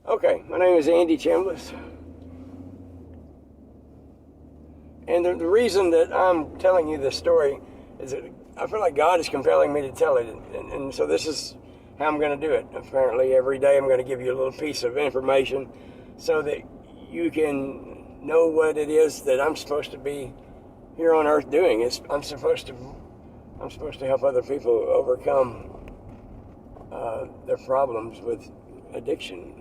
Okay, my name is Andy Chambliss. And the reason that I'm telling you this story is that I feel like God is compelling me to tell it. And so this is how I'm going to do it. Apparently, every day I'm going to give you a little piece of information so that you can know what it is that I'm supposed to be here on earth doing. I'm supposed to help other people overcome their problems with addiction.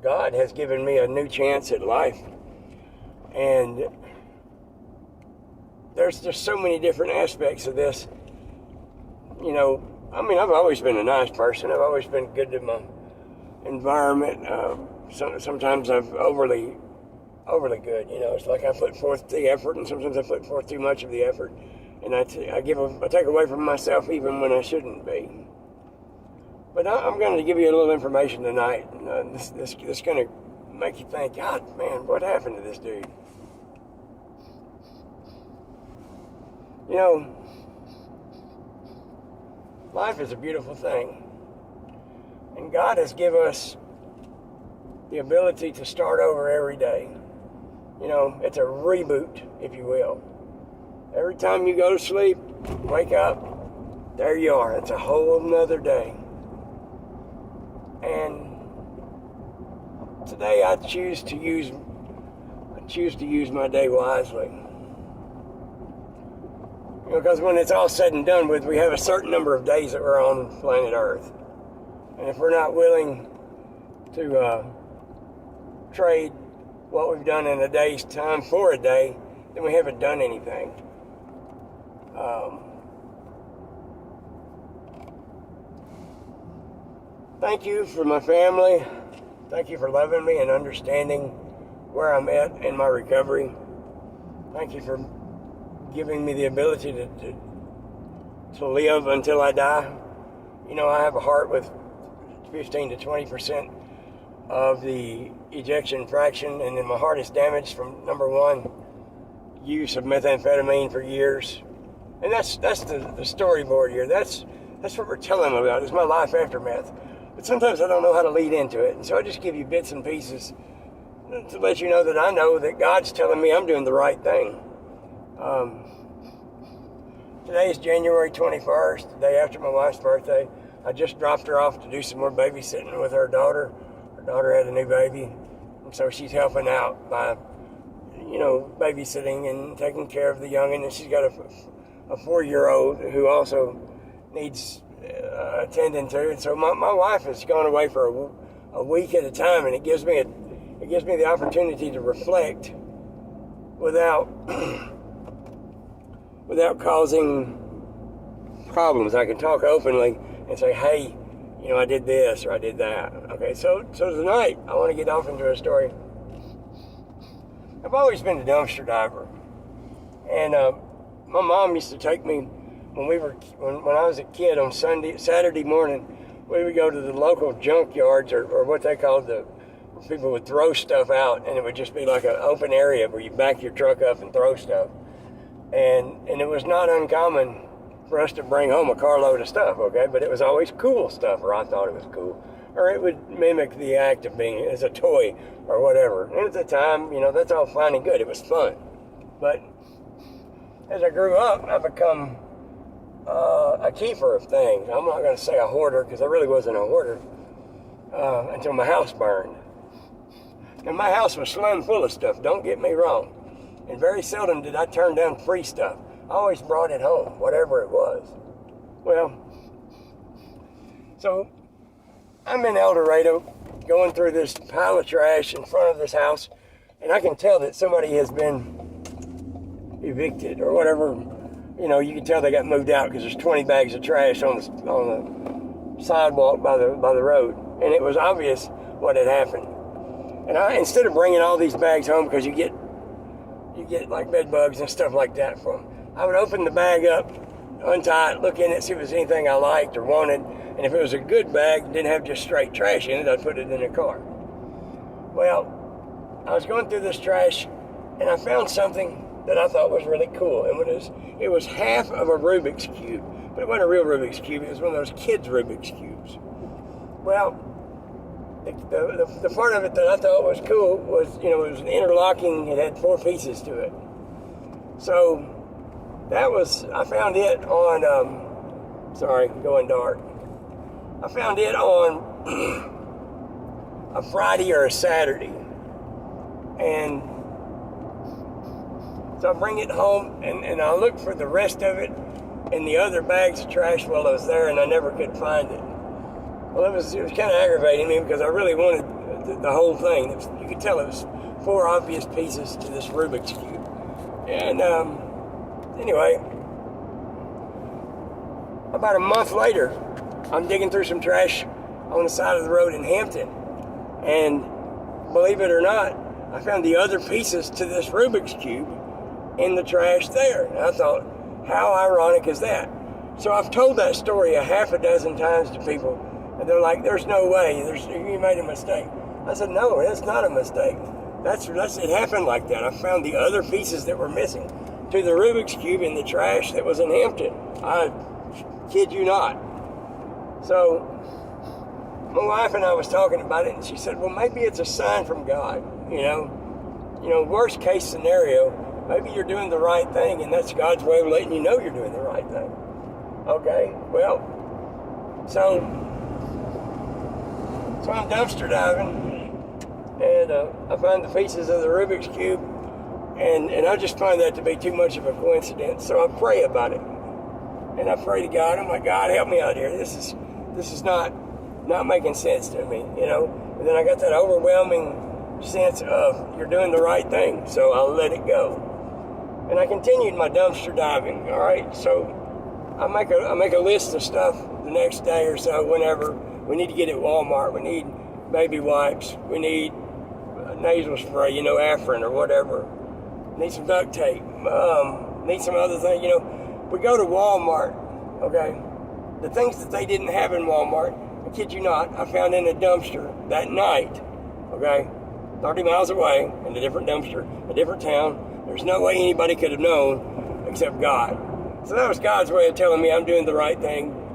God has given me a new chance at life, and there's just so many different aspects of this. You know, I mean, I've always been a nice person. I've always been good to my environment. Sometimes I'm overly good. You know, it's like I put forth the effort, and sometimes I put forth too much of the effort, and I take away from myself even when I shouldn't be. But I'm going to give you a little information tonight. This is going to make you think, God, man, what happened to this dude? You know, life is a beautiful thing. And God has given us the ability to start over every day. You know, it's a reboot, if you will. Every time you go to sleep, wake up, there you are. It's a whole nother day. And today I choose to use my day wisely. You know, because when it's all said and done with, we have a certain number of days that we're on planet Earth. And if we're not willing to trade what we've done in a day's time for a day, then we haven't done anything. Thank you for my family. Thank you for loving me and understanding where I'm at in my recovery. Thank you for giving me the ability to live until I die. You know, I have a heart with 15 to 20% of the ejection fraction, and then my heart is damaged from, number one, use of methamphetamine for years. And that's the storyboard here. That's what we're telling them about. It's my life after meth. But sometimes I don't know how to lead into it. And so I just give you bits and pieces to let you know that I know that God's telling me I'm doing the right thing. Today is January 21st, the day after my wife's birthday. I just dropped her off to do some more babysitting with her daughter. Her daughter had a new baby. And so she's helping out by, you know, babysitting and taking care of the youngin'. And she's got a 4-year-old who also needs attending to. And so my wife has gone away for a week at a time, and it gives me the opportunity to reflect without causing problems. I can talk openly and say, hey, you know, I did this or I did that. Okay, so tonight I want to get off into a story. I've always been a dumpster diver, and my mom used to take me when I was a kid on Saturday morning. We would go to the local junkyards or what they called people would throw stuff out, and it would just be like an open area where you back your truck up and throw stuff. And it was not uncommon for us to bring home a carload of stuff, okay? But it was always cool stuff, or I thought it was cool. Or it would mimic the act of being as a toy or whatever. And at the time, you know, that's all fine and good. It was fun. But as I grew up, I become a keeper of things. I'm not going to say a hoarder, because I really wasn't a hoarder until my house burned. And my house was slim full of stuff, don't get me wrong. And very seldom did I turn down free stuff. I always brought it home, whatever it was. Well, so I'm in El Dorado going through this pile of trash in front of this house, and I can tell that somebody has been evicted or whatever. You know, you can tell they got moved out because there's 20 bags of trash on the sidewalk by the road. And it was obvious what had happened. And instead of bringing all these bags home, because you get like bed bugs and stuff like that from them, I would open the bag up, untie it, look in it, see if there's anything I liked or wanted. And if it was a good bag, didn't have just straight trash in it, I'd put it in a car. Well, I was going through this trash, and I found something that I thought was really cool. And it was half of a Rubik's Cube. But it wasn't a real Rubik's Cube. It was one of those kids' Rubik's Cubes. Well, the part of it that I thought was cool was, it was interlocking. It had 4 pieces to it. So I found it on, sorry, going dark. I found it on a Friday or a Saturday. And so I bring it home, and I look for the rest of it in the other bags of trash while I was there, and I never could find it. Well, it was kind of aggravating me because I really wanted the whole thing. You could tell it was 4 obvious pieces to this Rubik's Cube. And anyway, about a month later, I'm digging through some trash on the side of the road in Hampton. And believe it or not, I found the other pieces to this Rubik's Cube in the trash there. And I thought, how ironic is that? So I've told that story a half a dozen times to people. And they're like, there's no way, you made a mistake. I said, no, that's not a mistake. It happened like that. I found the other pieces that were missing to the Rubik's Cube in the trash that was in Hampton. I kid you not. So my wife and I was talking about it, and she said, well, maybe it's a sign from God. Worst case scenario, maybe you're doing the right thing, and that's God's way of letting you know you're doing the right thing. Okay, well, so I'm dumpster diving, and I find the pieces of the Rubik's Cube, and I just find that to be too much of a coincidence. So I pray about it, and I pray to God. I'm like, God, help me out here. This is not making sense to me, And then I got that overwhelming sense of you're doing the right thing, so I'll let it go. And I continued my dumpster diving. All right, so I make a list of stuff the next day or so. Whenever we need to get at Walmart, we need baby wipes, we need nasal spray, Afrin or whatever. Need some duct tape. Need some other thing. We go to Walmart. Okay, the things that they didn't have in Walmart, I kid you not, I found in a dumpster that night. Okay, 30 miles away in a different dumpster, a different town. There's no way anybody could have known except God. So that was God's way of telling me I'm doing the right thing,